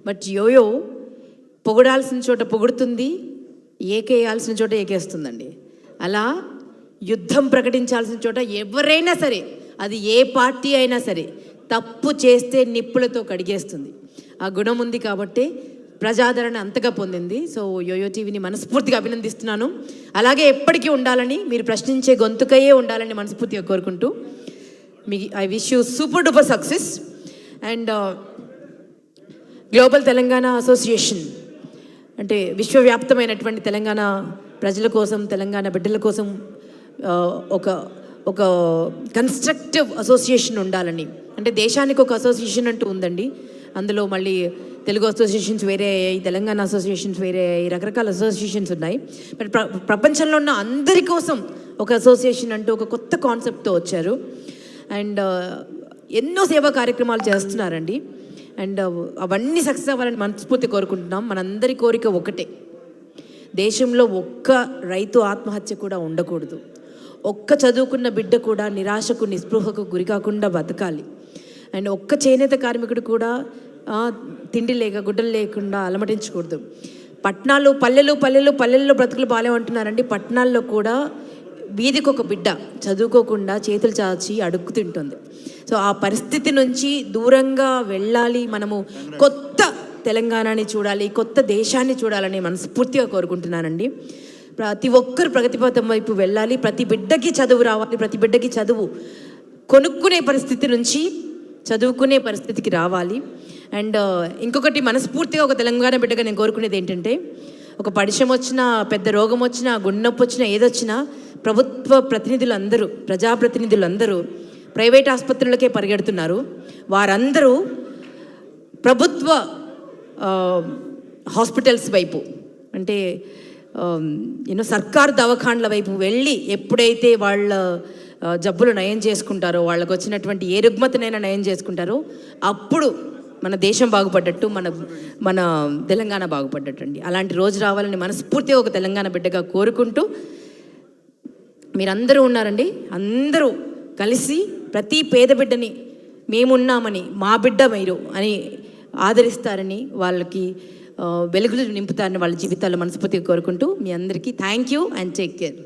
But yo-yo పొగడాల్సిన చోట పొగుడుతుంది, ఏకేయాల్సిన చోట ఏకేస్తుందండి. అలా యుద్ధం ప్రకటించాల్సిన చోట ఎవరైనా సరే, అది ఏ పార్టీ అయినా సరే, తప్పు చేస్తే నిప్పులతో కడిగేస్తుంది. ఆ గుణం ఉంది కాబట్టి ప్రజాదరణ అంతగా పొందింది. సో యోయో టీవీని మనస్ఫూర్తిగా అభినందిస్తున్నాను. అలాగే ఎప్పటికీ ఉండాలని, మీరు ప్రశ్నించే గొంతుకయే ఉండాలని మనస్ఫూర్తిగా కోరుకుంటూ I wish you super duper success. And global Telangana association అంటే విశ్వవ్యాప్తమైనటువంటి తెలంగాణ ప్రజల కోసం, తెలంగాణ బిడ్డల కోసం ఒక కన్స్ట్రక్టివ్ అసోసియేషన్ ఉండాలని. అంటే దేశానికి ఒక అసోసియేషన్ అంటూ ఉందండి. అందులో మళ్ళీ తెలుగు అసోసియేషన్స్ వేరే అయ్యాయి, తెలంగాణ అసోసియేషన్స్ వేరే అయ్యాయి, రకరకాల అసోసియేషన్స్ ఉన్నాయి. బట్ ప్రపంచంలో ఉన్న అందరి కోసం ఒక అసోసియేషన్ అంటూ ఒక కొత్త కాన్సెప్ట్తో వచ్చారు. అండ్ ఎన్నో సేవా కార్యక్రమాలు చేస్తున్నారండి. అండ్ అవన్నీ సక్సెస్ అవ్వాలని మనస్ఫూర్తి కోరుకుంటున్నాం. మనందరి కోరిక ఒకటే, దేశంలో ఒక్క రైతు ఆత్మహత్య కూడా ఉండకూడదు. ఒక్క చదువుకున్న బిడ్డ కూడా నిరాశకు, నిస్పృహకు గురి కాకుండా బతకాలి. అండ్ ఒక్క చేనేత కార్మికుడు కూడా తిండి లేక, గుడ్డలు లేకుండా అలమటించకూడదు. పట్టణాలు, పల్లెల్లో బ్రతుకులు బాగాలేమంటున్నారండి. పట్టణాల్లో కూడా వీధికి ఒక బిడ్డ చదువుకోకుండా చేతులు చాచి అడుక్కు తింటుంది. సో ఆ పరిస్థితి నుంచి దూరంగా వెళ్ళాలి. మనము కొత్త తెలంగాణని చూడాలి, కొత్త దేశాన్ని చూడాలని మనస్ఫూర్తిగా కోరుకుంటున్నానండి. ప్రతి ఒక్కరు ప్రగతిపథం వైపు వెళ్ళాలి. ప్రతి బిడ్డకి చదువు రావాలి. ప్రతి బిడ్డకి చదువు కొనుక్కునే పరిస్థితి నుంచి చదువుకునే పరిస్థితికి రావాలి. అండ్ ఇంకొకటి మనస్ఫూర్తిగా ఒక తెలంగాణ బిడ్డగా నేను కోరుకునేది ఏంటంటే, ఒక పరిశ్రమ వచ్చినా, పెద్ద రోగం వచ్చినా, గుండెనొప్పి వచ్చినా, ఏదొచ్చినా ప్రభుత్వ ప్రతినిధులందరూ, ప్రజాప్రతినిధులందరూ ప్రైవేట్ ఆసుపత్రులకే పరిగెడుతున్నారు. వారందరూ ప్రభుత్వ హాస్పిటల్స్ వైపు, అంటే సర్కారు దవాఖాన్ల వైపు వెళ్ళి ఎప్పుడైతే వాళ్ళ జబ్బులు నయం చేసుకుంటారో, వాళ్ళకు వచ్చినటువంటి ఏ రుగ్మతనైనా నయం చేసుకుంటారో, అప్పుడు మన దేశం బాగుపడ్డట్టు, మన తెలంగాణ బాగుపడ్డట్టు అండి. అలాంటి రోజు రావాలని మనస్ఫూర్తిగా ఒక తెలంగాణ బిడ్డగా కోరుకుంటూ, మీరందరూ ఉన్నారండి, అందరూ కలిసి ప్రతి పేద బిడ్డని మేమున్నామని, మా బిడ్డ మీరు అని ఆదరిస్తారని, వాళ్ళకి వెలుగులు నింపుతారని వాళ్ళ జీవితాల్లో మనస్ఫూర్తిగా కోరుకుంటూ, మీ అందరికీ thank you and take care.